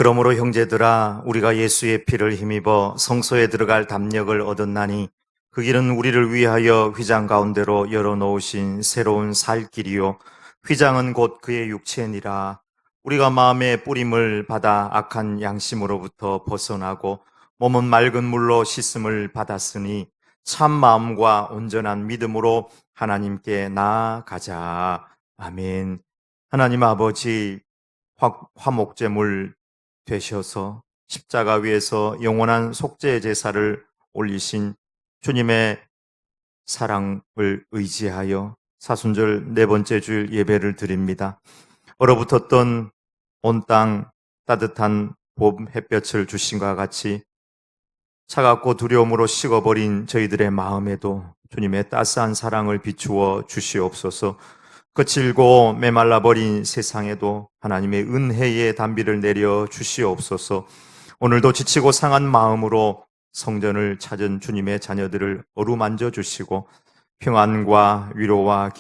그러므로 형제들아 우리가 예수의 피를 힘입어 성소에 들어갈 담력을 얻었나니 그 길은 우리를 위하여 휘장 가운데로 열어놓으신 새로운 살 길이요 휘장은 곧 그의 육체니라. 우리가 마음의 뿌림을 받아 악한 양심으로부터 벗어나고 몸은 맑은 물로 씻음을 받았으니 참 마음과 온전한 믿음으로 하나님께 나아가자. 아멘. 하나님 아버지, 화목제물 되셔서 십자가 위에서 영원한 속죄 제사를 올리신 주님의 사랑을 의지하여 사순절 네 번째 주일 예배를 드립니다. 얼어붙었던 온 땅 따뜻한 봄 햇볕을 주신 것과 같이 차갑고 두려움으로 식어버린 저희들의 마음에도 주님의 따스한 사랑을 비추어 주시옵소서. 거칠고 메말라버린 세상에도 하나님의 은혜의 단비를 내려 주시옵소서. 오늘도 지치고 상한 마음으로 성전을 찾은 주님의 자녀들을 어루만져 주시고 평안과 위로와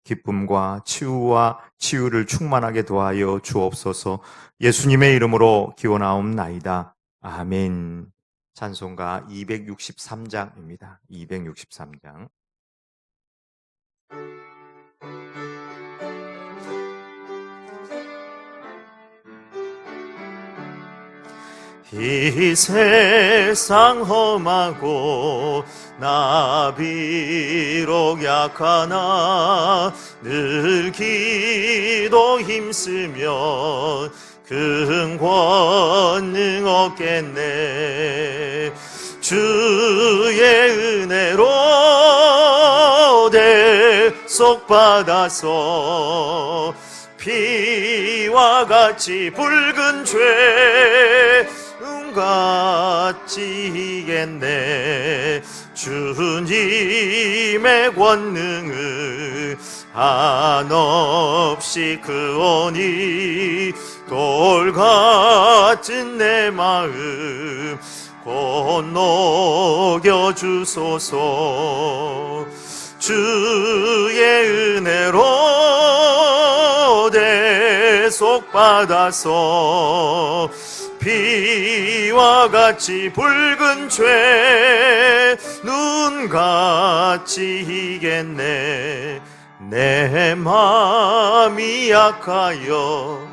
기쁨과 치유와 치유를 충만하게 도하여 주옵소서. 예수님의 이름으로 기원하옵나이다. 아멘. 찬송가 263장입니다. 263장. 이 세상 험하고 나 비록 약하나 늘 기도 힘쓰면 큰 권능 얻겠네. 주의 은혜로 대속받아서 피와 같이 붉은 죄 같이 이겠네. 주님의 권능을 한없이 크오니 돌같은 내 마음 곧 녹여주소서. 주의 은혜로 대속받아서 피와 같이 붉은 죄 눈같이 이겠네. 내 마음이 약하여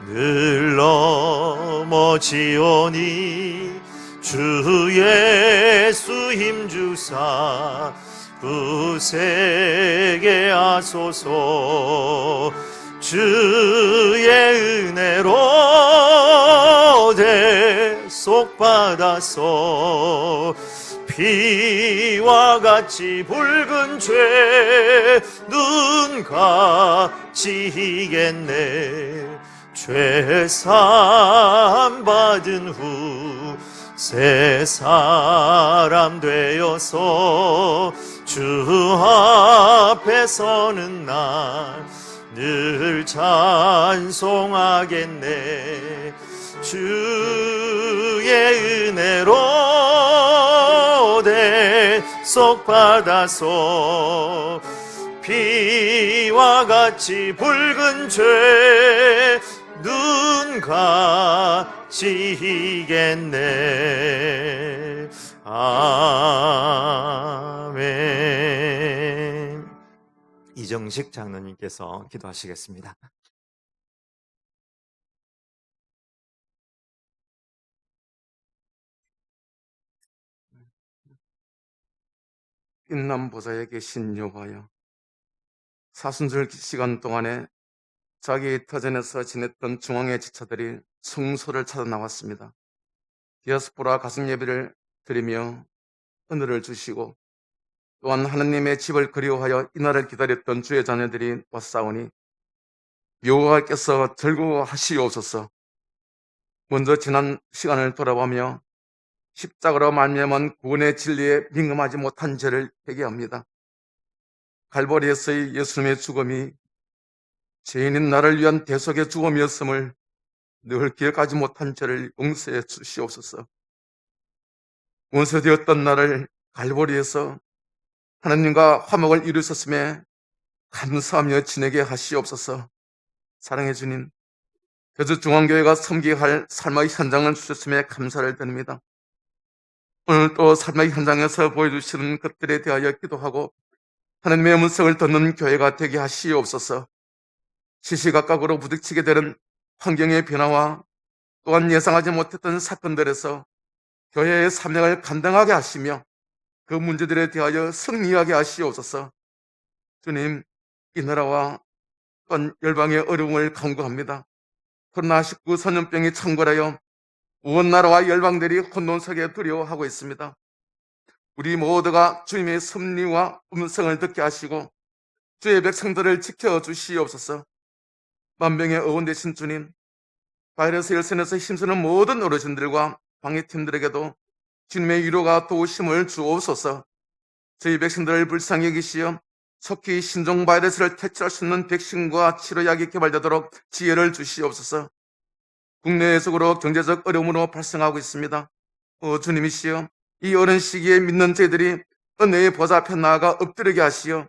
늘 넘어지오니 주 예수 힘주사 굳세게 하소서. 주의 은혜로 대속받아서 피와 같이 붉은 죄 눈같이 이겠네. 죄 사함 받은 후 새 사람 되어서 주 앞에 서는 날 늘 찬송하겠네. 주의 은혜로 대속받아서 피와 같이 붉은 죄 눈같이 이겠네. 아멘. 이정식 장로님께서 기도하시겠습니다. 빛난 보좌에 계신 여호와여, 사순절 시간 동안에 자기 터전에서 지냈던 중앙의 지체들이 성소를 찾아 나왔습니다. 디아스포라 가슴 예배를 드리며 은혜를 주시고 또한 하나님의 집을 그리워하여 이날을 기다렸던 주의 자녀들이 왔사오니 여호와께서 즐거워하시옵소서. 먼저 지난 시간을 돌아보며 십자가로 말미암은 구원의 진리에 민감하지 못한 죄를 회개합니다. 갈보리에서의 예수님의 죽음이 죄인인 나를 위한 대속의 죽음이었음을 늘 기억하지 못한 죄를 용서해 주시옵소서. 원수되었던 나를 갈보리에서 하나님과 화목을 이루셨음에 감사하며 지내게 하시옵소서. 사랑해 주님, 대주중앙교회가 섬기게 할 삶의 현장을 주셨음에 감사를 드립니다. 오늘 또 삶의 현장에서 보여주시는 것들에 대하여 기도하고 하나님의 음성을 듣는 교회가 되게 하시옵소서. 시시각각으로 부딪히게 되는 환경의 변화와 또한 예상하지 못했던 사건들에서 교회의 사명을 감당하게 하시며 그 문제들에 대하여 승리하게 하시옵소서. 주님, 이 나라와 또한 열방의 어려움을 간구합니다. 코로나19 전염병이 창궐하여 온 나라와 열방들이 혼돈스럽게 두려워하고 있습니다. 우리 모두가 주님의 섭리와 음성을 듣게 하시고 주의 백성들을 지켜주시옵소서. 만병의 어원 되신 주님, 바이러스 열선에서 힘쓰는 모든 어르신들과 방해팀들에게도 주님의 위로가 도우심을 주옵소서. 저희 백성들을 불쌍히 여기시어 속히 신종 바이러스를 퇴치할 수 있는 백신과 치료약이 개발되도록 지혜를 주시옵소서. 국내외적으로 경제적 어려움으로 발생하고 있습니다. 주님이시여, 이 어려운 시기에 믿는 저희들이 은혜의 보좌 앞에 나아가 엎드리게 하시어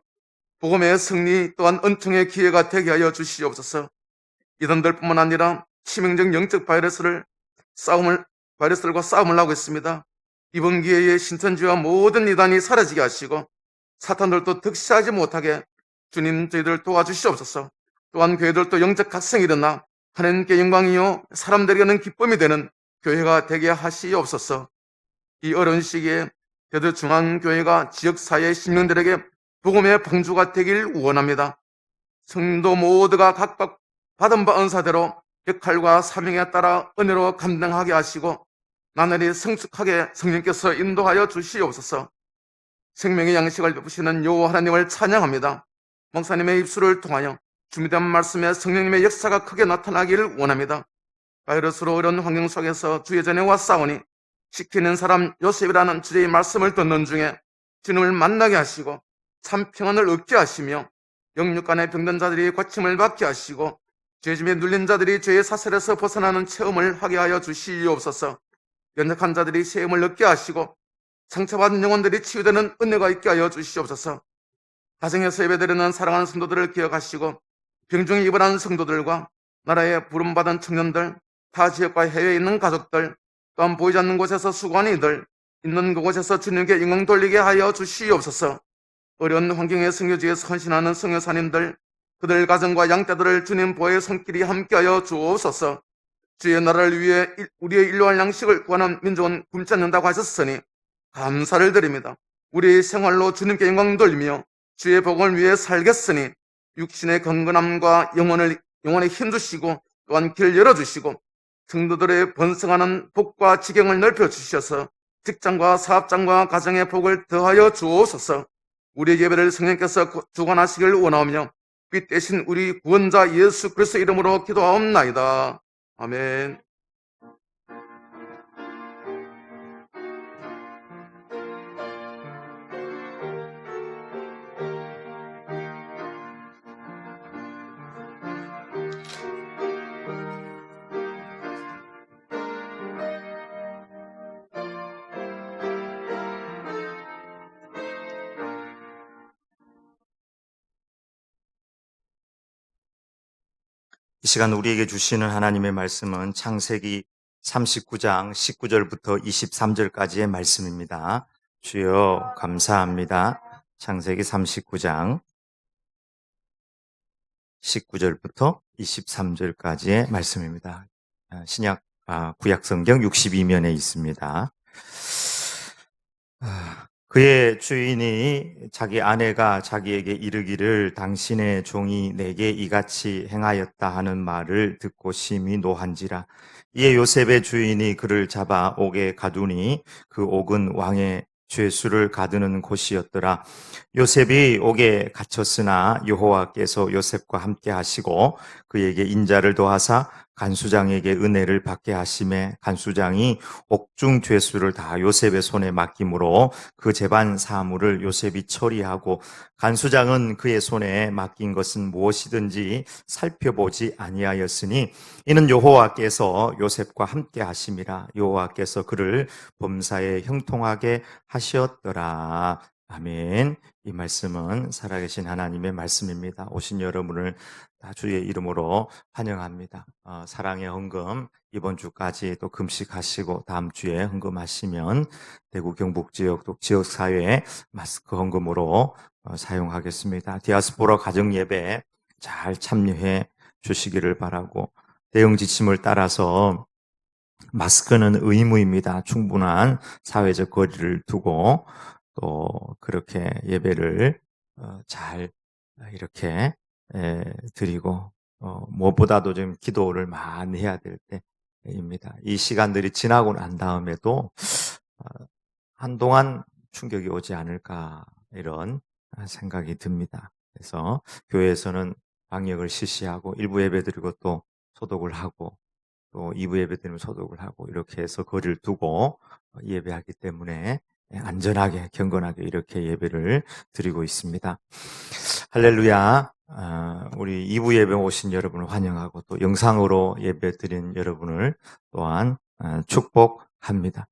복음의 승리 또한 은총의 기회가 되게 하여 주시옵소서. 이단들뿐만 아니라 치명적 영적 바이러스들과 싸움을 하고 있습니다. 이번 기회에 신천지와 모든 이단이 사라지게 하시고 사탄들도 득시하지 못하게 주님 저희들 도와주시옵소서. 또한 교회들도 영적 각성이 일어나 하나님께 영광이요 사람들에게는 기쁨이 되는 교회가 되게 하시옵소서. 이 어려운 시기에 대두중앙교회가 지역사회 시민들에게 복음의 방주가 되길 원합니다. 성도 모두가 각각 받은 바 은사대로 역할과 사명에 따라 은혜로 감당하게 하시고 나날이 성숙하게 성령께서 인도하여 주시옵소서. 생명의 양식을 베푸시는 여호와 하나님을 찬양합니다. 목사님의 입술을 통하여 준비된 말씀에 성령님의 역사가 크게 나타나기를 원합니다. 바이러스로 어려운 환경 속에서 주의 전에 왔사오니 지키는 사람 요셉이라는 주제의 말씀을 듣는 중에 주님을 만나게 하시고 참 평안을 얻게 하시며 영육간의 병든 자들이 고침을 받게 하시고 죄짐에 눌린 자들이 죄의 사슬에서 벗어나는 체험을 하게 하여 주시옵소서. 연약한 자들이 새 힘을 얻게 하시고 상처받은 영혼들이 치유되는 은혜가 있게 하여 주시옵소서. 가정에서 예배드리는 사랑하는 성도들을 기억하시고 병중에 입원한 성도들과 나라에 부름받은 청년들, 타 지역과 해외에 있는 가족들, 또한 보이지 않는 곳에서 수고하는 이들, 있는 그곳에서 주님께 영광 돌리게 하여 주시옵소서. 어려운 환경의 선교지에서 헌신하는 선교사님들, 그들 가정과 양떼들을 주님 보혜의 손길이 함께하여 주옵소서. 주의 나라를 위해 우리의 일용할 양식을 구하는 민족은 굶지 않는다고 하셨으니 감사를 드립니다. 우리의 생활로 주님께 영광 돌리며 주의 복을 위해 살겠으니 육신의 건강함과 영혼의 힘 주시고 또한 길 열어주시고 성도들의 번성하는 복과 지경을 넓혀주셔서 직장과 사업장과 가정의 복을 더하여 주옵소서. 우리의 예배를 성령께서 주관하시길 원하오며 빛 대신 우리 구원자 예수 그리스도 이름으로 기도하옵나이다. 아멘. 이 시간 우리에게 주시는 하나님의 말씀은 창세기 39장 19절부터 23절까지의 말씀입니다. 주여 감사합니다. 창세기 39장 19절부터 23절까지의 말씀입니다. 구약 성경 62면에 있습니다. 그의 주인이 자기 아내가 자기에게 이르기를 당신의 종이 내게 이같이 행하였다 하는 말을 듣고 심히 노한지라. 이에 요셉의 주인이 그를 잡아 옥에 가두니 그 옥은 왕의 죄수를 가두는 곳이었더라. 요셉이 옥에 갇혔으나 여호와께서 요셉과 함께 하시고 그에게 인자를 더하사 간수장에게 은혜를 받게 하심에 간수장이 옥중 죄수를 다 요셉의 손에 맡김으로 그 재반 사물을 요셉이 처리하고 간수장은 그의 손에 맡긴 것은 무엇이든지 살펴보지 아니하였으니 이는 여호와께서 요셉과 함께 하심이라. 여호와께서 그를 범사에 형통하게 하셨더라. 아멘. 이 말씀은 살아계신 하나님의 말씀입니다. 오신 여러분을 다 주의 이름으로 환영합니다. 사랑의 헌금 이번 주까지 또 금식하시고 다음 주에 헌금하시면 대구 경북 지역 또 지역 사회에 마스크 헌금으로 사용하겠습니다. 디아스포라 가정 예배 잘 참여해 주시기를 바라고 대응 지침을 따라서 마스크는 의무입니다. 충분한 사회적 거리를 두고 또 그렇게 예배를 잘 이렇게 드리고 무엇보다도 좀 기도를 많이 해야 될 때입니다. 이 시간들이 지나고 난 다음에도 한동안 충격이 오지 않을까 이런 생각이 듭니다. 그래서 교회에서는 방역을 실시하고 일부 예배 드리고 또 소독을 하고 또 2부 예배 드리면 소독을 하고 이렇게 해서 거리를 두고 예배하기 때문에 안전하게 경건하게 이렇게 예배를 드리고 있습니다. 할렐루야. 우리 2부 예배 오신 여러분을 환영하고 또 영상으로 예배 드린 여러분을 또한 축복합니다.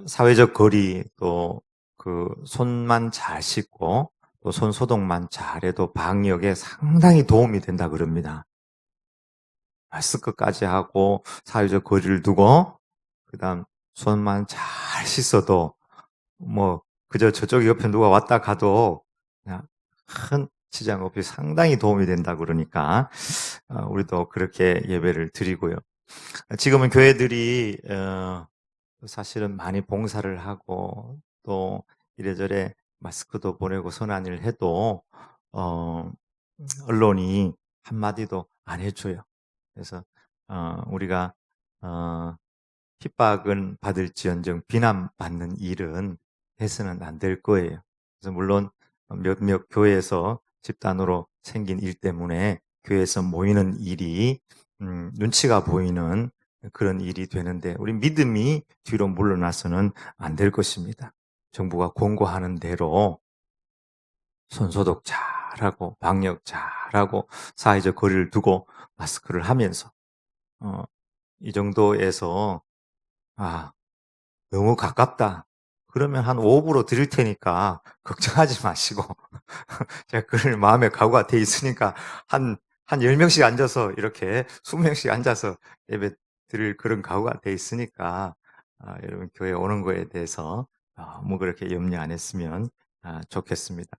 사회적 거리 또 그 손만 잘 씻고 또 손 소독만 잘해도 방역에 상당히 도움이 된다 그럽니다. 마스크까지 하고 사회적 거리를 두고 그다음 손만 잘 씻어도 뭐 그저 저쪽 옆에 누가 왔다 가도 그냥 큰 지장 없이 상당히 도움이 된다 그러니까 우리도 그렇게 예배를 드리고요. 지금은 교회들이 사실은 많이 봉사를 하고 또 이래저래 마스크도 보내고 선한일 해도 언론이 한마디도 안 해줘요. 그래서 우리가 핍박은 받을지언정 비난받는 일은 해서는 안 될 거예요. 그래서 물론 몇몇 교회에서 집단으로 생긴 일 때문에 교회에서 모이는 일이 눈치가 보이는 그런 일이 되는데 우리 믿음이 뒤로 물러나서는 안 될 것입니다. 정부가 권고하는 대로 손소독 잘하고 방역 잘하고 사회적 거리를 두고 마스크를 하면서 이 정도에서 너무 가깝다. 그러면 한 5부로 드릴 테니까 걱정하지 마시고 제가 그럴 마음에 각오가 돼 있으니까 한 10명씩 앉아서 이렇게 20명씩 앉아서 예배 드릴 그런 각오가 돼 있으니까 여러분 교회 오는 거에 대해서 너무 그렇게 염려 안 했으면 좋겠습니다.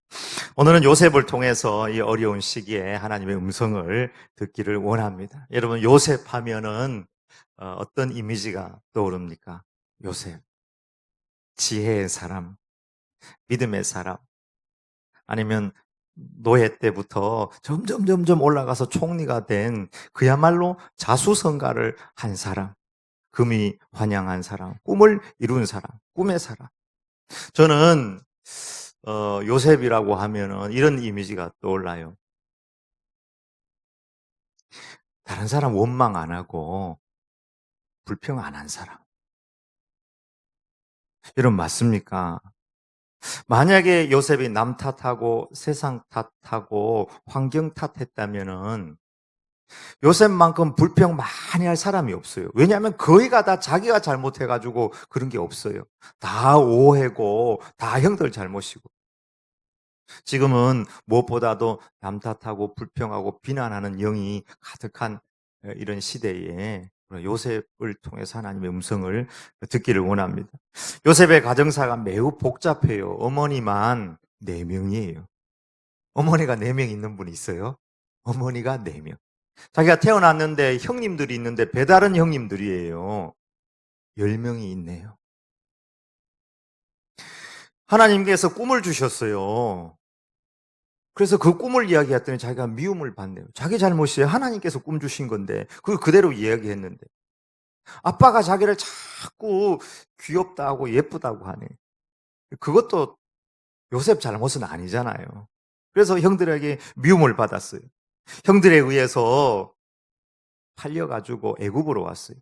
오늘은 요셉을 통해서 이 어려운 시기에 하나님의 음성을 듣기를 원합니다. 여러분 요셉 하면은 어떤 이미지가 떠오릅니까? 요셉, 지혜의 사람, 믿음의 사람, 아니면 노예 때부터 점점 올라가서 총리가 된 그야말로 자수성가를 한 사람, 금이 환영한 사람, 꿈을 이룬 사람, 꿈의 사람. 저는 요셉이라고 하면은 이런 이미지가 떠올라요. 다른 사람 원망 안 하고 불평 안 한 사람. 여러분 맞습니까? 만약에 요셉이 남 탓하고 세상 탓하고 환경 탓했다면은 요셉만큼 불평 많이 할 사람이 없어요. 왜냐하면 거의가 다 자기가 잘못해가지고 그런 게 없어요. 다 오해고 다 형들 잘못이고. 지금은 무엇보다도 남 탓하고 불평하고 비난하는 영이 가득한 이런 시대에 요셉을 통해서 하나님의 음성을 듣기를 원합니다. 요셉의 가정사가 매우 복잡해요. 어머니만 4명이에요. 어머니가 4명 있는 분이 있어요. 어머니가 4명. 자기가 태어났는데 형님들이 있는데 배다른 형님들이에요. 10명이 있네요. 하나님께서 꿈을 주셨어요. 그래서 그 꿈을 이야기했더니 자기가 미움을 받네요. 자기 잘못이에요. 하나님께서 꿈 주신 건데 그걸 그대로 이야기했는데 아빠가 자기를 자꾸 귀엽다고 예쁘다고 하네. 그것도 요셉 잘못은 아니잖아요. 그래서 형들에게 미움을 받았어요. 형들에 의해서 팔려가지고 애굽으로 왔어요.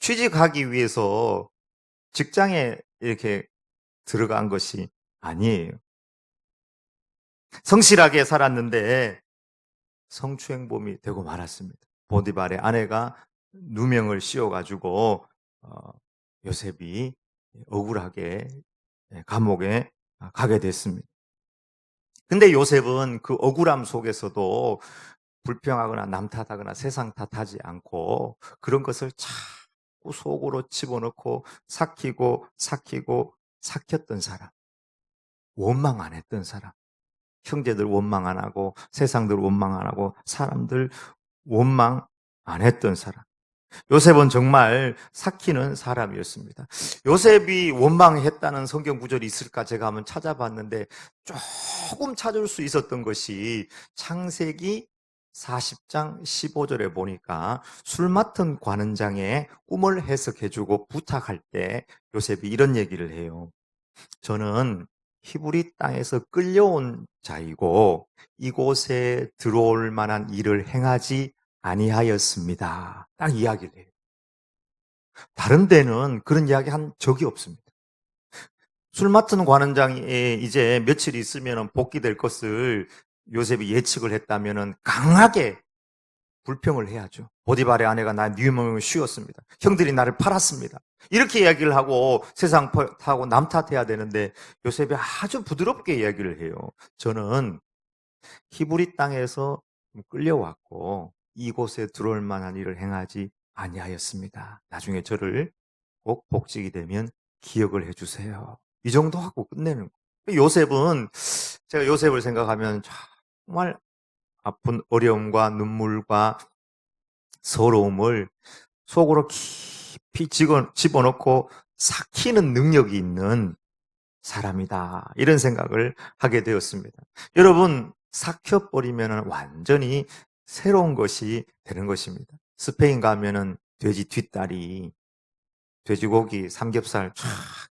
취직하기 위해서 직장에 이렇게 들어간 것이 아니에요. 성실하게 살았는데 성추행범이 되고 말았습니다. 보디발의 아내가 누명을 씌워가지고 요셉이 억울하게 감옥에 가게 됐습니다. 근데 요셉은 그 억울함 속에서도 불평하거나 남 탓하거나 세상 탓하지 않고 그런 것을 자꾸 속으로 집어넣고 삭혔던 사람. 원망 안 했던 사람. 형제들 원망 안 하고 세상들 원망 안 하고 사람들 원망 안 했던 사람. 요셉은 정말 삭히는 사람이었습니다. 요셉이 원망했다는 성경 구절이 있을까 제가 한번 찾아봤는데 조금 찾을 수 있었던 것이 창세기 40장 15절에 보니까 술 맡은 관원장의 꿈을 해석해주고 부탁할 때 요셉이 이런 얘기를 해요. 저는 히브리 땅에서 끌려온 자이고 이곳에 들어올 만한 일을 행하지 아니하였습니다. 딱 이야기를 해요. 다른 데는 그런 이야기 한 적이 없습니다. 술 맡은 관원장이 이제 며칠 있으면 복귀될 것을 요셉이 예측을 했다면 강하게 불평을 해야죠. 보디발의 아내가 나 미움을 씌웠습니다. 형들이 나를 팔았습니다. 이렇게 이야기를 하고 세상 탓하고 남 탓해야 되는데 요셉이 아주 부드럽게 이야기를 해요. 저는 히브리 땅에서 끌려왔고 이곳에 들어올 만한 일을 행하지 아니하였습니다. 나중에 저를 꼭 복직이 되면 기억을 해주세요. 이 정도 하고 끝내는 거예요. 요셉은 제가 요셉을 생각하면 정말 아픈 어려움과 눈물과 서러움을 속으로 깊이 집어넣고 삭히는 능력이 있는 사람이다. 이런 생각을 하게 되었습니다. 여러분, 삭혀버리면 완전히 새로운 것이 되는 것입니다. 스페인 가면은 돼지 뒷다리, 돼지고기, 삼겹살 쫙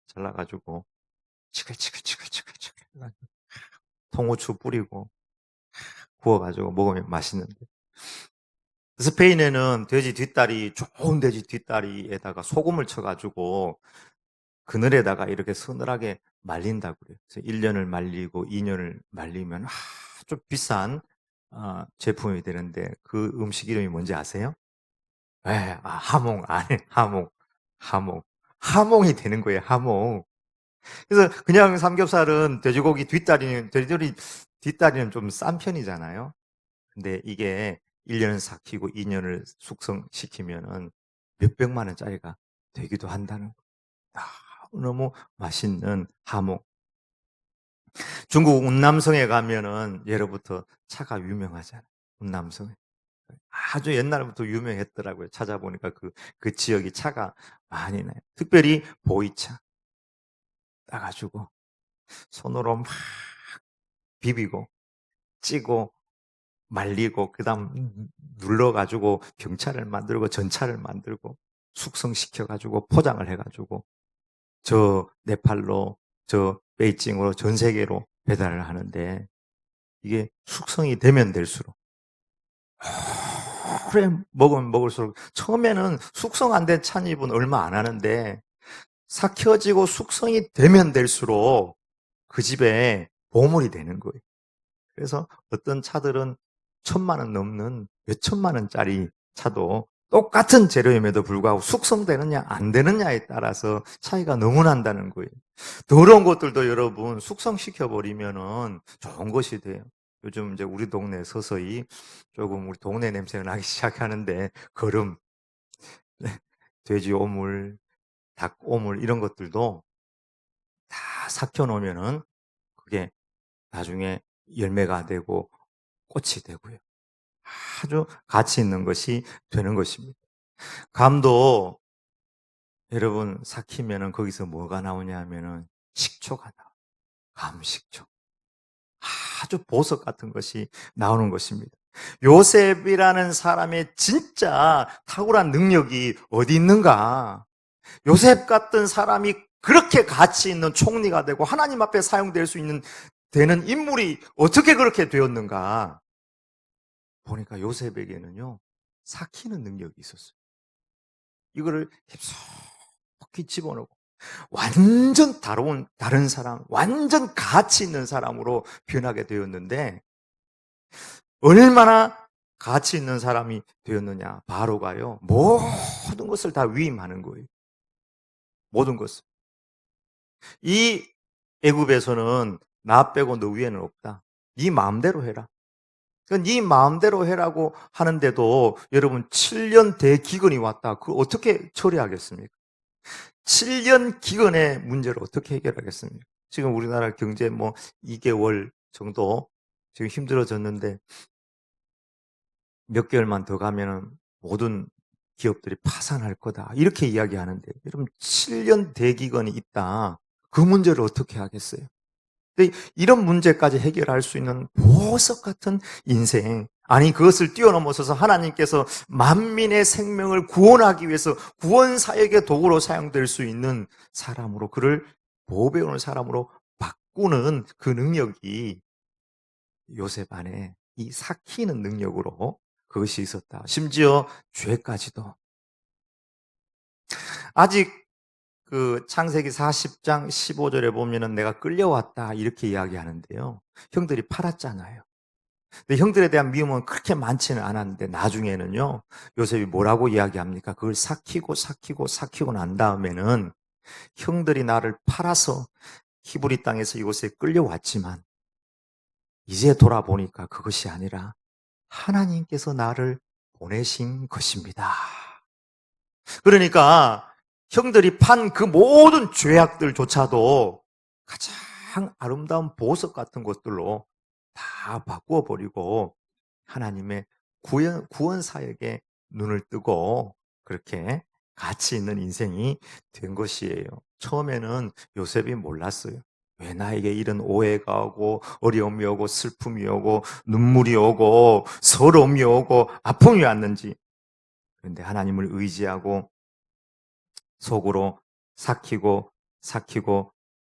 잘라가지고 치글치글 통후추 뿌리고 구워가지고 먹으면 맛있는데 스페인에는 돼지 뒷다리, 좋은 돼지 뒷다리에다가 소금을 쳐가지고 그늘에다가 이렇게 서늘하게 말린다고 그래요. 그래서 1년을 말리고 2년을 말리면 아주 비싼 제품이 되는데 그 음식 이름이 뭔지 아세요? 네, 하몽, 아니, 하몽. 하몽이 되는 거예요, 하몽. 그래서 그냥 삼겹살은 돼지고기 뒷다리는 좀 싼 편이잖아요. 근데 이게 1년을 삭히고 2년을 숙성시키면은 몇백만 원짜리가 되기도 한다는 거예요. 너무 맛있는 하몽. 중국 운남성에 가면은 예로부터 차가 유명하잖아요. 운남성에. 아주 옛날부터 유명했더라고요. 찾아보니까 그 지역이 차가 많이 나요. 특별히 보이차. 따가지고 손으로 막 비비고 찌고 말리고 그다음 눌러가지고 병차를 만들고 전차를 만들고 숙성시켜가지고 포장을 해가지고 저 네팔로 저 베이징으로 전 세계로 배달을 하는데 이게 숙성이 되면 될수록 오래 먹으면 먹을수록 처음에는 숙성 안 된 찻잎은 얼마 안 하는데 삭혀지고 숙성이 되면 될수록 그 집에 보물이 되는 거예요. 그래서 어떤 차들은 1,000만 원 넘는 몇천만 원짜리 차도 똑같은 재료임에도 불구하고 숙성되느냐 안 되느냐에 따라서 차이가 너무 난다는 거예요. 더러운 것들도 여러분 숙성시켜 버리면은 좋은 것이 돼요. 요즘 이제 우리 동네 서서히 조금 우리 동네 냄새가 나기 시작하는데 거름, 돼지 오물, 닭 오물 이런 것들도 다 삭혀 놓으면은 그게 나중에 열매가 되고 꽃이 되고요. 아주 가치 있는 것이 되는 것입니다. 감도 여러분 삭히면은 거기서 뭐가 나오냐 하면은 식초가 나와요. 감식초. 아주 보석 같은 것이 나오는 것입니다. 요셉이라는 사람의 진짜 탁월한 능력이 어디 있는가? 요셉 같은 사람이 그렇게 가치 있는 총리가 되고 하나님 앞에 사용될 수 있는 되는 인물이 어떻게 그렇게 되었는가? 보니까 요셉에게는요, 삭히는 능력이 있었어요. 이거를 깊숙이 집어넣고 완전 다른 사람, 완전 가치 있는 사람으로 변하게 되었는데 얼마나 가치 있는 사람이 되었느냐. 바로가요, 모든 것을 다 위임하는 거예요. 모든 것을. 이 애굽에서는 나 빼고 너 위에는 없다. 네 마음대로 해라. 네 마음대로 해라고 하는데도 여러분 7년 대기근이 왔다. 그걸 어떻게 처리하겠습니까? 7년 기근의 문제를 어떻게 해결하겠습니까? 지금 우리나라 경제 2개월 정도 지금 힘들어졌는데 몇 개월만 더 가면은 모든 기업들이 파산할 거다. 이렇게 이야기하는데 여러분 7년 대기근이 있다. 그 문제를 어떻게 하겠어요? 근데 이런 문제까지 해결할 수 있는 보석 같은 인생. 아니, 그것을 뛰어넘어서서 하나님께서 만민의 생명을 구원하기 위해서 구원사역의 도구로 사용될 수 있는 사람으로, 그를 보배우는 사람으로 바꾸는 그 능력이 요셉 안에 이 삭히는 능력으로 그것이 있었다. 심지어 죄까지도. 아직 그 창세기 40장 15절에 보면은 내가 끌려왔다 이렇게 이야기하는데요. 형들이 팔았잖아요. 근데 형들에 대한 미움은 그렇게 많지는 않았는데 나중에는요. 요셉이 뭐라고 이야기합니까? 그걸 삭히고 난 다음에는 형들이 나를 팔아서 히브리 땅에서 이곳에 끌려왔지만 이제 돌아보니까 그것이 아니라 하나님께서 나를 보내신 것입니다. 그러니까 형들이 판 그 모든 죄악들조차도 가장 아름다운 보석 같은 것들로 다 바꾸어 버리고 하나님의 구원 사역에 눈을 뜨고 그렇게 가치 있는 인생이 된 것이에요. 처음에는 요셉이 몰랐어요. 왜 나에게 이런 오해가 오고 어려움이 오고 슬픔이 오고 눈물이 오고 서러움이 오고 아픔이 왔는지. 그런데 하나님을 의지하고 속으로 삭히고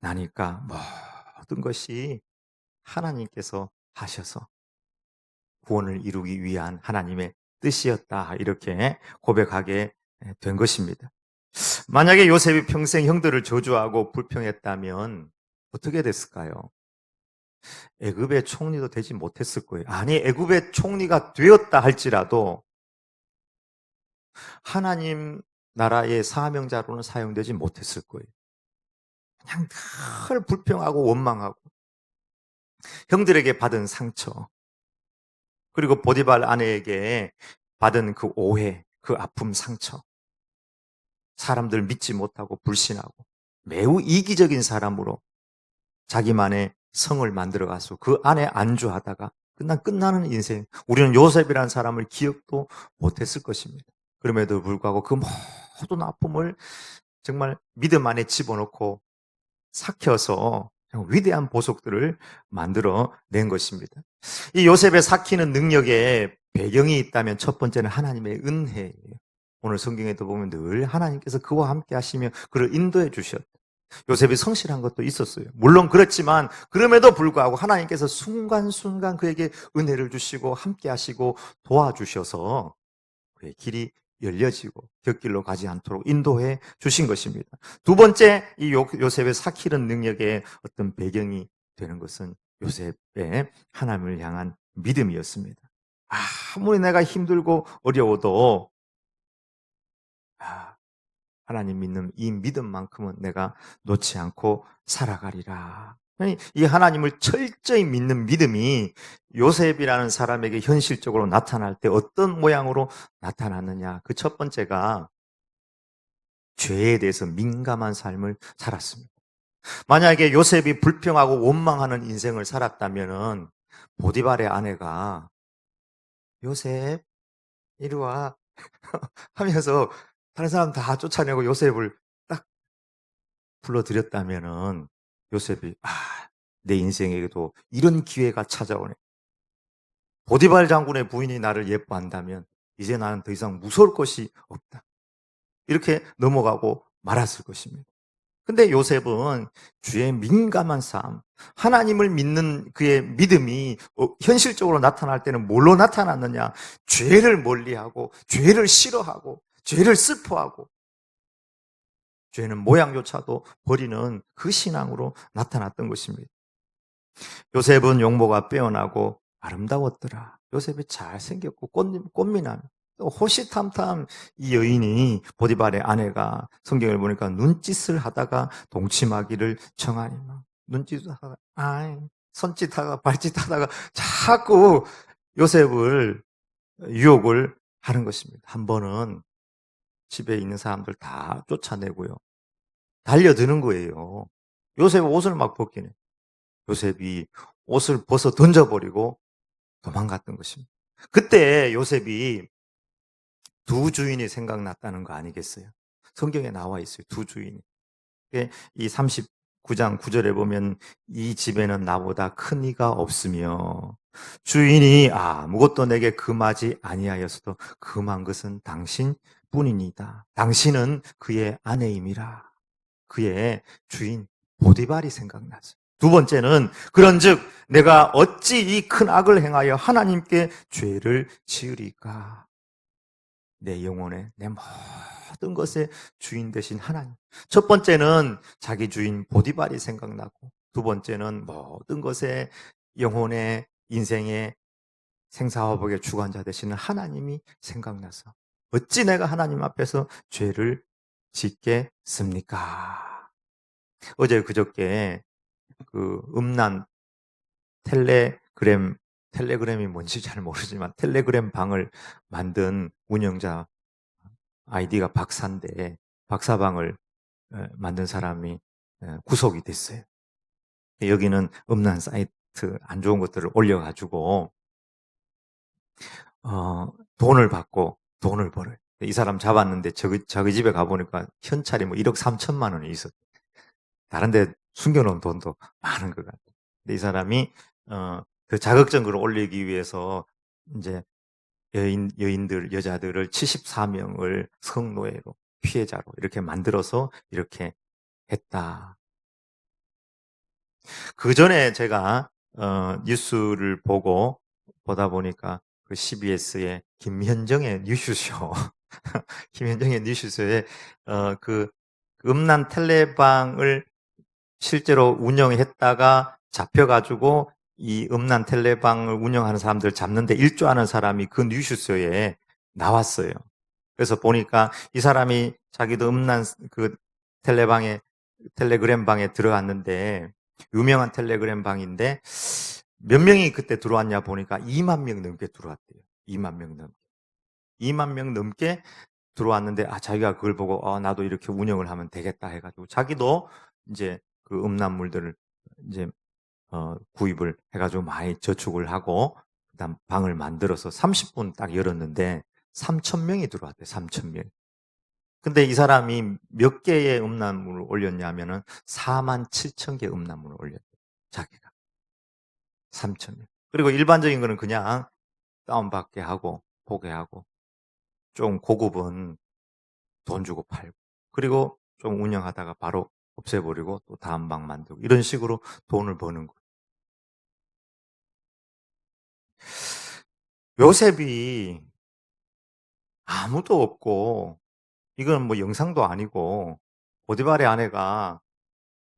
나니까 모든 것이 하나님께서 하셔서 구원을 이루기 위한 하나님의 뜻이었다. 이렇게 고백하게 된 것입니다. 만약에 요셉이 평생 형들을 저주하고 불평했다면 어떻게 됐을까요? 애굽의 총리도 되지 못했을 거예요. 아니, 애굽의 총리가 되었다 할지라도 하나님 나라의 사명자로는 사용되지 못했을 거예요. 그냥 늘 불평하고 원망하고 형들에게 받은 상처, 그리고 보디발 아내에게 받은 그 오해, 그 아픔, 상처, 사람들 믿지 못하고 불신하고 매우 이기적인 사람으로 자기만의 성을 만들어가서 그 안에 안주하다가 끝나는 인생. 우리는 요셉이라는 사람을 기억도 못했을 것입니다. 그럼에도 불구하고 그 모든 아픔을 정말 믿음 안에 집어넣고 삭혀서 위대한 보석들을 만들어 낸 것입니다. 이 요셉의 삭히는 능력에 배경이 있다면 첫 번째는 하나님의 은혜예요. 오늘 성경에도 보면 늘 하나님께서 그와 함께 하시며 그를 인도해 주셨다. 요셉이 성실한 것도 있었어요. 물론 그렇지만 그럼에도 불구하고 하나님께서 순간순간 그에게 은혜를 주시고 함께 하시고 도와주셔서 그의 길이 열려지고 곁길로 가지 않도록 인도해 주신 것입니다. 두 번째, 이 요셉의 삭히는 능력의 어떤 배경이 되는 것은 요셉의 하나님을 향한 믿음이었습니다. 아무리 내가 힘들고 어려워도 하나님 믿는 이 믿음만큼은 내가 놓지 않고 살아가리라. 이 하나님을 철저히 믿는 믿음이 요셉이라는 사람에게 현실적으로 나타날 때 어떤 모양으로 나타났느냐. 그 첫 번째가 죄에 대해서 민감한 삶을 살았습니다. 만약에 요셉이 불평하고 원망하는 인생을 살았다면 보디발의 아내가 요셉 이리 와 하면서 다른 사람 다 쫓아내고 요셉을 딱 불러들였다면은 요셉이 내 인생에게도 이런 기회가 찾아오네. 보디발 장군의 부인이 나를 예뻐한다면 이제 나는 더 이상 무서울 것이 없다. 이렇게 넘어가고 말았을 것입니다. 근데 요셉은 주의 민감한 삶, 하나님을 믿는 그의 믿음이 현실적으로 나타날 때는 뭘로 나타났느냐? 죄를 멀리하고 죄를 싫어하고 죄를 슬퍼하고 죄는 모양조차도 버리는 그 신앙으로 나타났던 것입니다. 요셉은 용모가 빼어나고 아름다웠더라. 요셉이 잘생겼고 꽃미남, 또 호시탐탐 이 여인이 보디발의 아내가 성경을 보니까 눈짓을 하다가 동침하기를 청하니만 눈짓하다가, 손짓하다가, 발짓하다가 자꾸 요셉을 유혹을 하는 것입니다. 한 번은 집에 있는 사람들 다 쫓아내고요. 달려드는 거예요. 요셉 옷을 막 벗기네. 요셉이 옷을 벗어 던져버리고 도망갔던 것입니다. 그때 요셉이 두 주인이 생각났다는 거 아니겠어요? 성경에 나와 있어요. 두 주인이. 이 39장 9절에 보면 이 집에는 나보다 큰 이가 없으며 주인이 아무것도 내게 금하지 아니하였어도 금한 것은 당신뿐이니이다. 당신은 그의 아내임이라. 그의 주인 보디발이 생각났어요. 두 번째는 그런즉 내가 어찌 이 큰 악을 행하여 하나님께 죄를 지으리까. 내 영혼에 내 모든 것의 주인 되신 하나님. 첫 번째는 자기 주인 보디발이 생각나고, 두 번째는 모든 것의 영혼의 인생의 생사화복의 주관자 되시는 하나님이 생각나서 어찌 내가 하나님 앞에서 죄를 짓겠습니까? 어제 그저께 그 음란 텔레그램이 뭔지 잘 모르지만 텔레그램 방을 만든 운영자, 아이디가 박사인데 박사방을 만든 사람이 구속이 됐어요. 여기는 음란 사이트 안 좋은 것들을 올려가지고 돈을 받고 돈을 벌어요. 이 사람 잡았는데 저기 집에 가보니까 현찰이 뭐 1억 3천만 원이 있었어요. 다른 데 숨겨놓은 돈도 많은 것 같아요. 근데 이 사람이 그 자극적인 걸 올리기 위해서 이제 여인들, 여자들을 74명을 성노예로, 피해자로 이렇게 만들어서 이렇게 했다. 그 전에 제가 뉴스를 보다 보니까 그 CBS의 김현정의 뉴스쇼, 김현정의 뉴스쇼에 그 음란 텔레방을 실제로 운영했다가 잡혀가지고 이 음란 텔레방을 운영하는 사람들 잡는데 일조하는 사람이 그 뉴스쇼에 나왔어요. 그래서 보니까 이 사람이 자기도 음란 그 텔레그램 방에 들어갔는데 유명한 텔레그램 방인데 몇 명이 그때 들어왔냐 보니까 2만 명 넘게 들어왔대요. 2만 명 넘게. 2만 명 넘게 들어왔는데 자기가 그걸 보고 나도 이렇게 운영을 하면 되겠다 해가지고 자기도 이제 그 음란물들을 이제 구입을 해가지고 많이 저축을 하고 그다음 방을 만들어서 30분 딱 열었는데 3,000명이 들어왔대요. 3,000명. 근데 이 사람이 몇 개의 음란물을 올렸냐면은 47,000개 음란물을 올렸대요. 자기가. 3,000명. 그리고 일반적인 거는 그냥 다운받게 하고 보게 하고 좀 고급은 돈 주고 팔고 그리고 좀 운영하다가 바로 없애버리고 또 다음 방 만들고 이런 식으로 돈을 버는 거예요. 요셉이 아무도 없고 이건 뭐 영상도 아니고 보디발의 아내가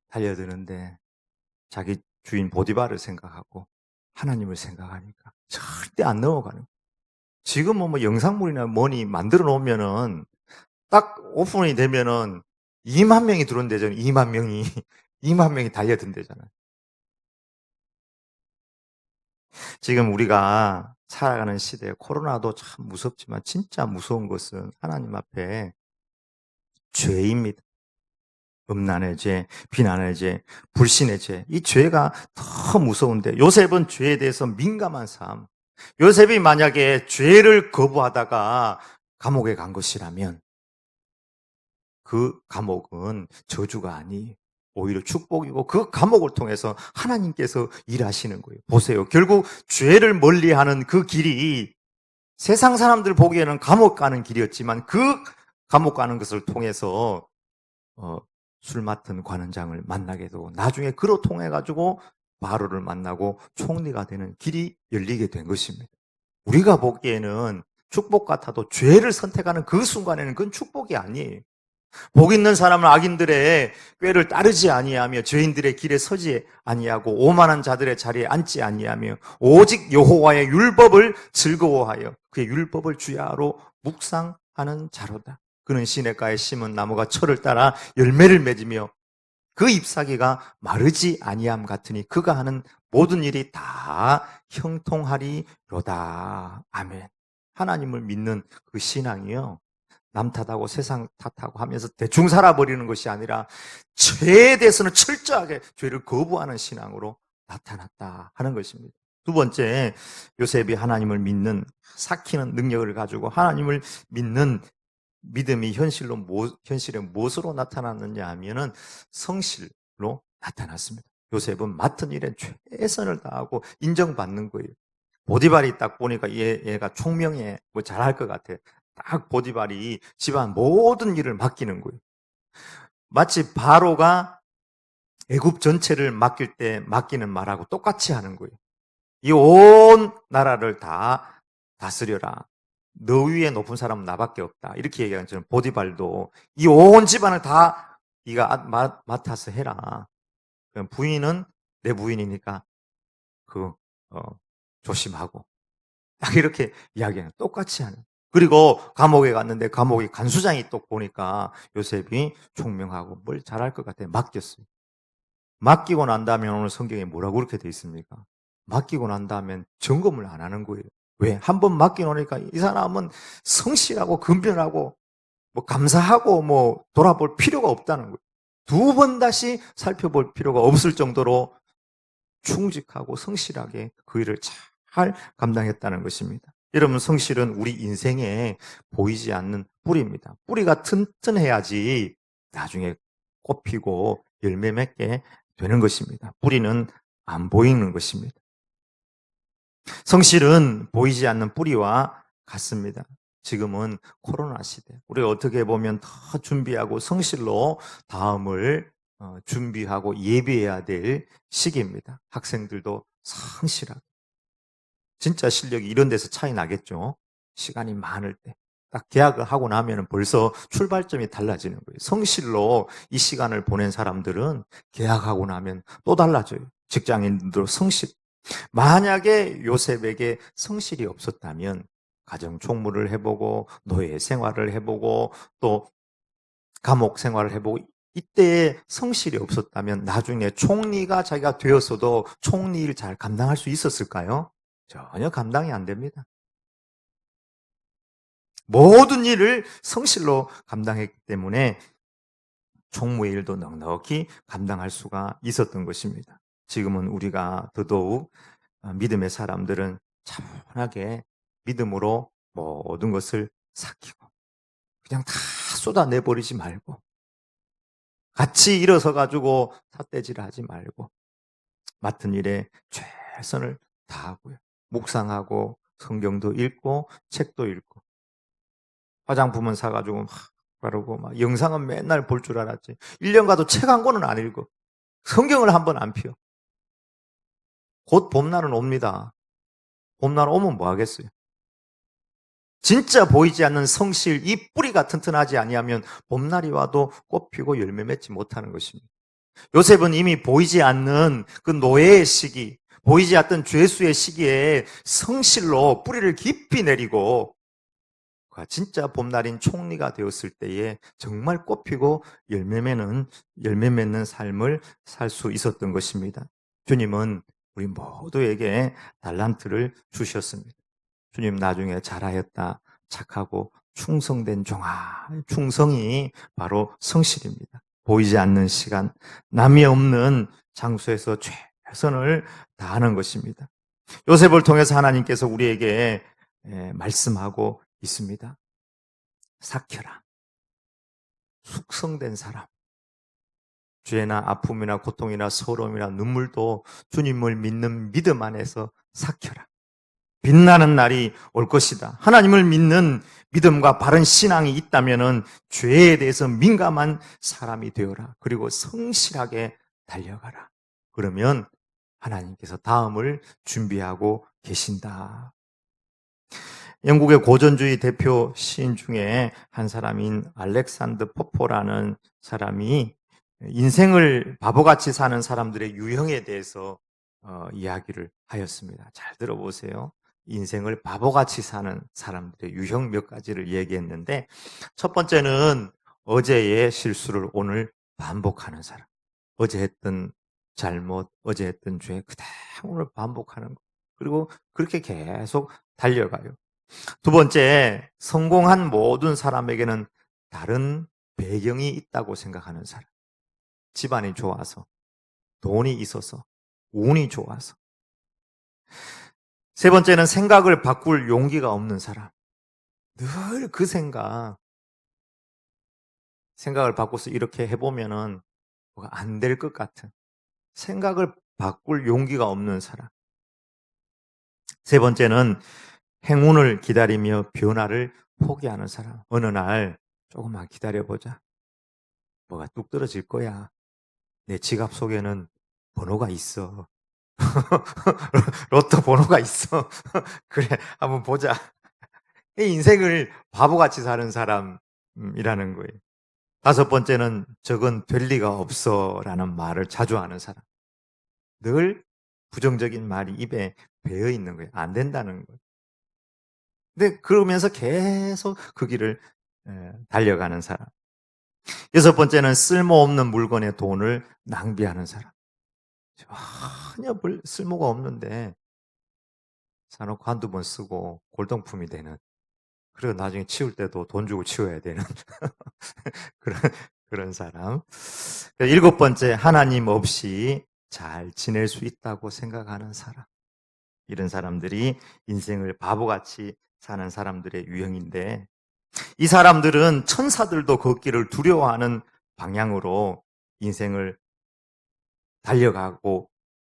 달려드는데 자기 주인 보디발을 생각하고 하나님을 생각하니까 절대 안 넘어가는 거예요. 지금은 뭐 영상물이나 뭐니 만들어 놓으면은 딱 오픈이 되면은 2만 명이 들어온대잖아요. 2만 명이 2만 명이 달려든대잖아요. 지금 우리가 살아가는 시대에 코로나도 참 무섭지만 진짜 무서운 것은 하나님 앞에 죄입니다. 음란의 죄, 비난의 죄, 불신의 죄. 이 죄가 더 무서운데 요셉은 죄에 대해서 민감한 삶. 요셉이 만약에 죄를 거부하다가 감옥에 간 것이라면 그 감옥은 저주가 아니 오히려 축복이고 그 감옥을 통해서 하나님께서 일하시는 거예요. 보세요. 결국 죄를 멀리하는 그 길이 세상 사람들 보기에는 감옥 가는 길이었지만 그 감옥 가는 것을 통해서 술 맡은 관원장을 만나게 되고 나중에 그로 통해 가지고 바로를 만나고 총리가 되는 길이 열리게 된 것입니다. 우리가 보기에는 축복 같아도 죄를 선택하는 그 순간에는 그건 축복이 아니에요. 복 있는 사람은 악인들의 꾀를 따르지 아니하며 죄인들의 길에 서지 아니하고 오만한 자들의 자리에 앉지 아니하며 오직 여호와의 율법을 즐거워하여 그의 율법을 주야로 묵상하는 자로다. 그는 시냇가에 심은 나무가 철을 따라 열매를 맺으며 그 잎사귀가 마르지 아니함 같으니 그가 하는 모든 일이 다 형통하리로다. 아멘. 하나님을 믿는 그 신앙이요, 남 탓하고 세상 탓하고 하면서 대충 살아버리는 것이 아니라 죄에 대해서는 철저하게 죄를 거부하는 신앙으로 나타났다 하는 것입니다. 두 번째, 요셉이 하나님을 믿는, 삭히는 능력을 가지고 하나님을 믿는 믿음이 현실에 무엇으로 나타났느냐 하면은 성실로 나타났습니다. 요셉은 맡은 일에 최선을 다하고 인정받는 거예요. 보디발이 딱 보니까 얘가 총명해, 뭐 잘할 것 같아. 딱 보디발이 집안 모든 일을 맡기는 거예요. 마치 바로가 애굽 전체를 맡길 때 맡기는 말하고 똑같이 하는 거예요. 이 온 나라를 다 다스려라. 너 위에 높은 사람은 나밖에 없다. 이렇게 얘기하는 저는 보디발도 이 온 집안을 다 네가 맡아서 해라. 부인은 내 부인이니까 조심하고. 딱 이렇게 이야기하는, 똑같이 하는. 그리고 감옥에 갔는데 감옥에 간수장이 또 보니까 요셉이 총명하고 뭘 잘할 것 같아. 맡겼어요. 맡기고 난 다음에 오늘 성경에 뭐라고 그렇게 돼 있습니까? 맡기고 난 다음엔 점검을 안 하는 거예요. 왜? 한 번 맡겨놓으니까 이 사람은 성실하고 근면하고 뭐 감사하고 뭐 돌아볼 필요가 없다는 거예요. 두 번 다시 살펴볼 필요가 없을 정도로 충직하고 성실하게 그 일을 잘 감당했다는 것입니다. 여러분, 성실은 우리 인생에 보이지 않는 뿌리입니다. 뿌리가 튼튼해야지 나중에 꽃피고 열매 맺게 되는 것입니다. 뿌리는 안 보이는 것입니다. 성실은 보이지 않는 뿌리와 같습니다. 지금은 코로나 시대. 우리가 어떻게 보면 더 준비하고 성실로 다음을 준비하고 예비해야 될 시기입니다. 학생들도 성실하게. 진짜 실력이 이런 데서 차이 나겠죠. 시간이 많을 때. 딱 계약을 하고 나면 벌써 출발점이 달라지는 거예요. 성실로 이 시간을 보낸 사람들은 계약하고 나면 또 달라져요. 직장인들도 성실. 만약에 요셉에게 성실이 없었다면 가정 총무를 해보고 노예 생활을 해보고 또 감옥 생활을 해보고 이때에 성실이 없었다면 나중에 총리가 자기가 되었어도 총리 일 잘 감당할 수 있었을까요? 전혀 감당이 안 됩니다. 모든 일을 성실로 감당했기 때문에 총무의 일도 넉넉히 감당할 수가 있었던 것입니다. 지금은 우리가 더더욱 믿음의 사람들은 차분하게 믿음으로 모든 것을 삭히고 그냥 다 쏟아내버리지 말고 같이 일어서 가지고 삿대질 하지 말고 맡은 일에 최선을 다하고요. 묵상하고 성경도 읽고 책도 읽고 화장품은 사가지고 막 바르고 막 영상은 맨날 볼 줄 알았지. 1년 가도 책 한 권은 안 읽어. 성경을 한 번 안 펴. 곧 봄날은 옵니다. 봄날 오면 뭐 하겠어요? 진짜 보이지 않는 성실, 이 뿌리가 튼튼하지 아니하면 봄날이 와도 꽃 피고 열매 맺지 못하는 것입니다. 요셉은 이미 보이지 않는 그 노예의 시기, 보이지 않던 죄수의 시기에 성실로 뿌리를 깊이 내리고 진짜 봄날인 총리가 되었을 때에 정말 꽃피고 열매 맺는 삶을 살 수 있었던 것입니다. 주님은 우리 모두에게 달란트를 주셨습니다. 주님, 나중에 잘하였다, 착하고 충성된 종아. 충성이 바로 성실입니다. 보이지 않는 시간, 남이 없는 장소에서 최선을 다하는 것입니다. 요셉을 통해서 하나님께서 우리에게 말씀하고 있습니다. 삭혀라. 숙성된 사람. 죄나 아픔이나 고통이나 서러움이나 눈물도 주님을 믿는 믿음 안에서 삭혀라. 빛나는 날이 올 것이다. 하나님을 믿는 믿음과 바른 신앙이 있다면 죄에 대해서 민감한 사람이 되어라. 그리고 성실하게 달려가라. 그러면 하나님께서 다음을 준비하고 계신다. 영국의 고전주의 대표 시인 중에 한 사람인 알렉산드 포포라는 사람이 인생을 바보같이 사는 사람들의 유형에 대해서 이야기를 하였습니다. 잘 들어보세요. 인생을 바보같이 사는 사람들의 유형 몇 가지를 얘기했는데, 첫 번째는 어제의 실수를 오늘 반복하는 사람. 어제 했던 잘못, 어제 했던 죄 그대로 반복하는 거. 그리고 그렇게 계속 달려가요. 두 번째, 성공한 모든 사람에게는 다른 배경이 있다고 생각하는 사람. 집안이 좋아서, 돈이 있어서, 운이 좋아서. 세 번째는 생각을 바꿀 용기가 없는 사람. 늘 그 생각을 바꿔서 이렇게 해보면은 뭐가 안 될 것 같은 생각을 바꿀 용기가 없는 사람. 세 번째는 행운을 기다리며 변화를 포기하는 사람. 어느 날 조금만 기다려보자. 뭐가 뚝 떨어질 거야. 내 지갑 속에는 번호가 있어. 로또 번호가 있어. 그래, 한번 보자. 이 인생을 바보같이 사는 사람이라는 거예요. 다섯 번째는 저건 될 리가 없어 라는 말을 자주 하는 사람. 늘 부정적인 말이 입에 배어 있는 거예요. 안 된다는 거예요. 근데 그러면서 계속 그 길을 달려가는 사람. 여섯 번째는 쓸모없는 물건에 돈을 낭비하는 사람. 전혀 쓸모가 없는데 사놓고 한두 번 쓰고 골동품이 되는, 그리고 나중에 치울 때도 돈 주고 치워야 되는 그런, 그런 사람. 일곱 번째, 하나님 없이 잘 지낼 수 있다고 생각하는 사람. 이런 사람들이 인생을 바보같이 사는 사람들의 유형인데, 이 사람들은 천사들도 걷기를 두려워하는 방향으로 인생을 달려가고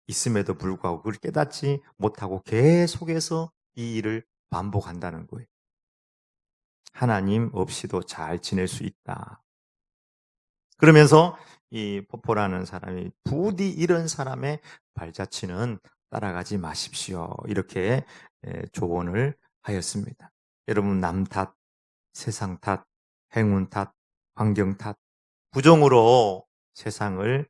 있음에도 불구하고 그걸 깨닫지 못하고 계속해서 이 일을 반복한다는 거예요. 하나님 없이도 잘 지낼 수 있다. 그러면서 이 포포라는 사람이 부디 이런 사람의 발자취는 따라가지 마십시오. 이렇게 조언을 하였습니다. 여러분, 남 탓, 세상 탓, 행운 탓, 환경 탓, 부정으로 세상을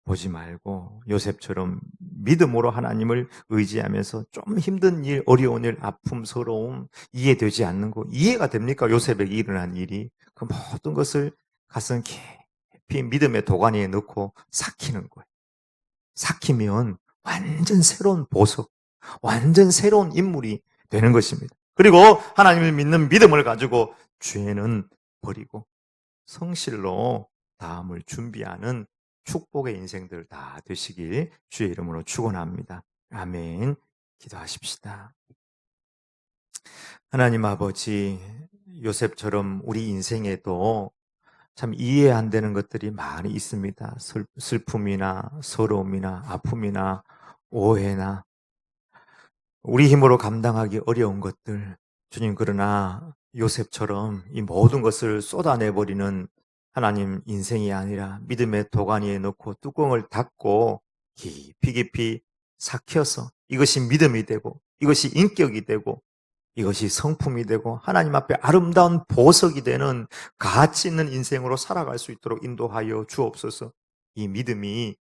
보지 말고 요셉처럼 믿음으로 하나님을 의지하면서 좀 힘든 일, 어려운 일, 아픔, 서러움 이해되지 않는 거, 이해가 됩니까? 요셉에게 일어난 일이. 그 모든 것을 가슴 깊이 믿음의 도가니에 넣고 삭히는 거예요. 삭히면 완전 새로운 보석, 완전 새로운 인물이 되는 것입니다. 그리고 하나님을 믿는 믿음을 가지고 죄는 버리고 성실로 다음을 준비하는 축복의 인생들 다 되시길 주의 이름으로 축원합니다. 아멘. 기도하십시다. 하나님 아버지, 요셉처럼 우리 인생에도 참 이해 안 되는 것들이 많이 있습니다. 슬픔이나 서러움이나 아픔이나 오해나 우리 힘으로 감당하기 어려운 것들. 주님, 그러나 요셉처럼 이 모든 것을 쏟아내버리는 하나님 인생이 아니라 믿음의 도가니에 넣고 뚜껑을 닫고 깊이 깊이 삭혀서 이것이 믿음이 되고 이것이 인격이 되고 이것이 성품이 되고 하나님 앞에 아름다운 보석이 되는 가치 있는 인생으로 살아갈 수 있도록 인도하여 주옵소서. 이 믿음이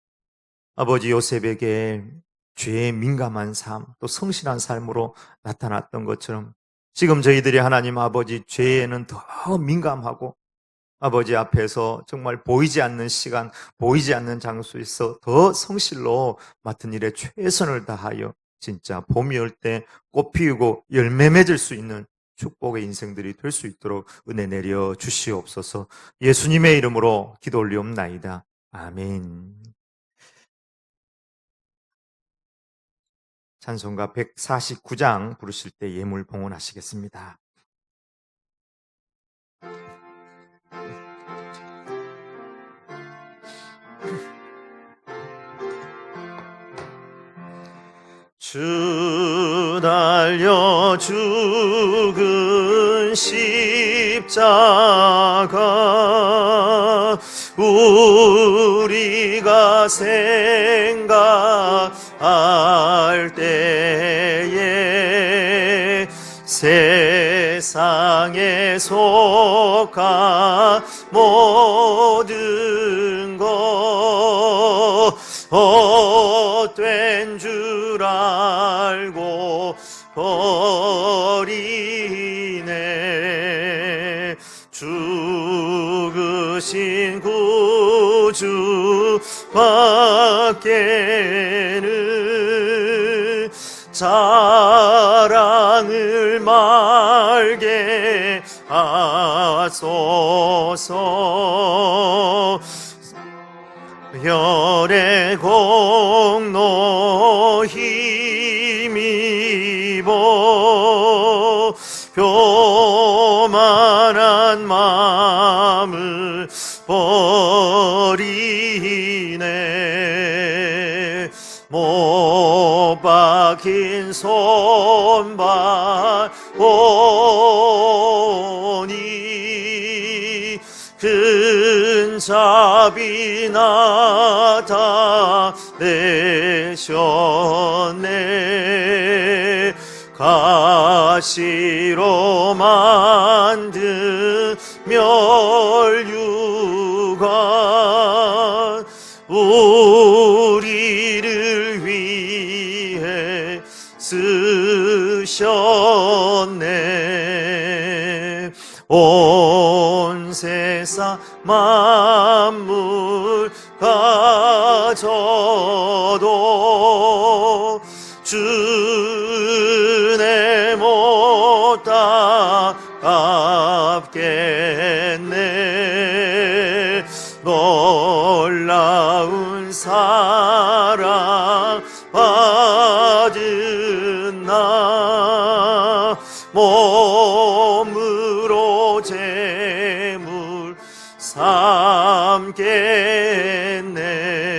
아버지 요셉에게 죄에 민감한 삶, 또 성실한 삶으로 나타났던 것처럼 지금 저희들이 하나님 아버지 죄에는 더 민감하고 아버지 앞에서 정말 보이지 않는 시간, 보이지 않는 장소에서 더 성실로 맡은 일에 최선을 다하여 진짜 봄이 올 때 꽃 피우고 열매 맺을 수 있는 축복의 인생들이 될 수 있도록 은혜 내려 주시옵소서. 예수님의 이름으로 기도 올리옵나이다. 아멘. 찬송가 149장 부르실 때 예물 봉헌하시겠습니다. 주 달려 죽은 십자가 우리가 생각할 때에 세상에 속한 모든 것 헛된 줄 알고 버리네. 죽으신 구주 밖에는 자랑을 말게 하소서. 열의 공로 힘입어 교만한 마음을 버리네. 못 박힌 손발 보니 큰 자비 나타내셨네. 가시로 만든 멸류관 우리를 위해 쓰셨네. 온 세상 만물 가져도 주내 못 갚겠네. 놀라운 사랑 받은 나 몸으로 제물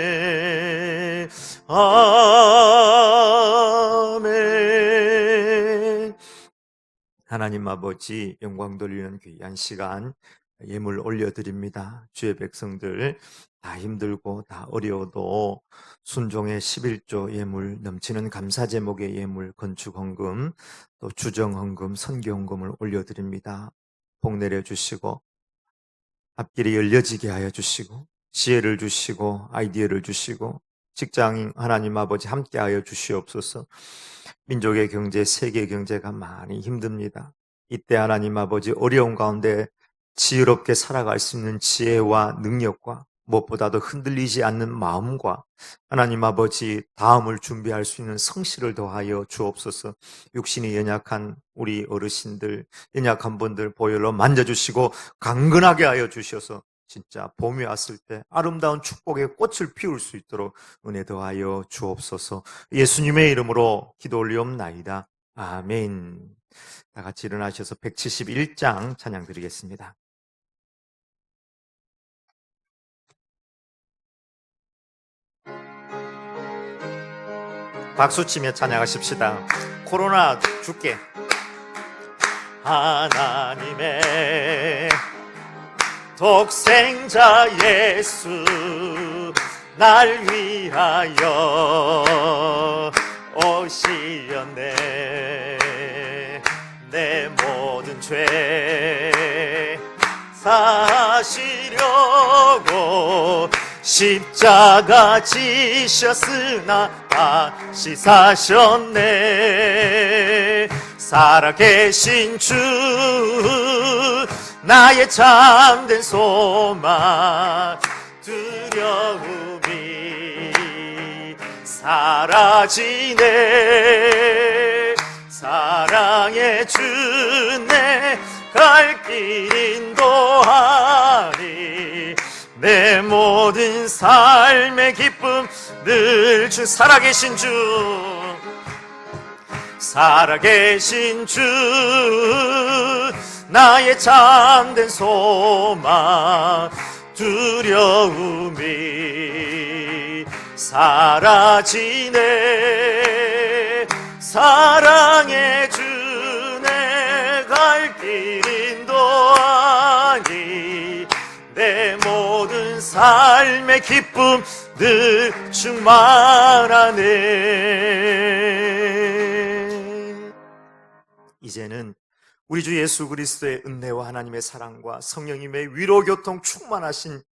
삼겠네. 아멘. 하나님 아버지, 영광 돌리는 귀한 시간 예물 올려드립니다. 주의 백성들 다 힘들고 다 어려워도 순종의 11조 예물, 넘치는 감사 제목의 예물, 건축헌금, 또 주정헌금, 선교헌금을 올려드립니다. 복 내려주시고 앞길이 열려지게 하여 주시고 지혜를 주시고 아이디어를 주시고 직장인 하나님 아버지 함께하여 주시옵소서. 민족의 경제, 세계 경제가 많이 힘듭니다. 이때 하나님 아버지 어려운 가운데 지혜롭게 살아갈 수 있는 지혜와 능력과 무엇보다도 흔들리지 않는 마음과 하나님 아버지 다음을 준비할 수 있는 성실을 더하여 주옵소서. 육신이 연약한 우리 어르신들, 연약한 분들 보혈로 만져주시고 강건하게 하여 주셔서 진짜 봄이 왔을 때 아름다운 축복의 꽃을 피울 수 있도록 은혜 더하여 주옵소서. 예수님의 이름으로 기도 올리옵나이다. 아멘. 다 같이 일어나셔서 171장 찬양 드리겠습니다. 박수치며 찬양하십시다. 코로나 죽게. 하나님의 독생자 예수 날 위하여 오시었네. 내 모든 죄 사시려고 십자가 지셨으나 다시 사셨네. 살아계신 주 나의 참된 소망 두려움이 사라지네. 사랑의 주내 갈 길 인도하니 내 모든 삶의 기쁨 늘 주 살아계신 주 살아계신 주 나의 참된 소망 두려움이 사라지네. 사랑의 주 내 갈 길 인도하니 내 모든 삶의 기쁨 늘 충만하네. 이제는 우리 주 예수 그리스도의 은혜와 하나님의 사랑과 성령님의 위로 교통 충만하신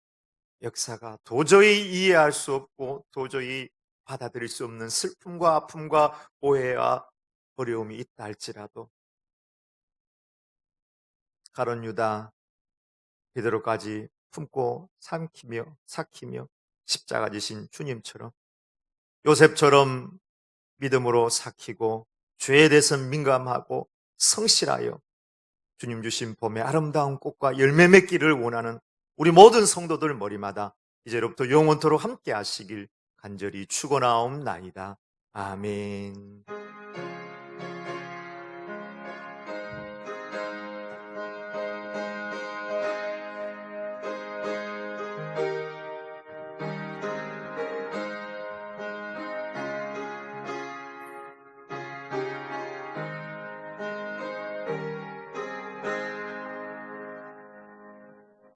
역사가 도저히 이해할 수 없고 도저히 받아들일 수 없는 슬픔과 아픔과 오해와 어려움이 있다 할지라도 가룟 유다 베드로까지 품고 삼키며 삭히며 십자가 지신 주님처럼 요셉처럼 믿음으로 삭히고 죄에 대해서 민감하고 성실하여 주님 주신 봄의 아름다운 꽃과 열매 맺기를 원하는 우리 모든 성도들 머리마다 이제로부터 영원토록 함께 하시길 간절히 축원하옵나이다. 아멘.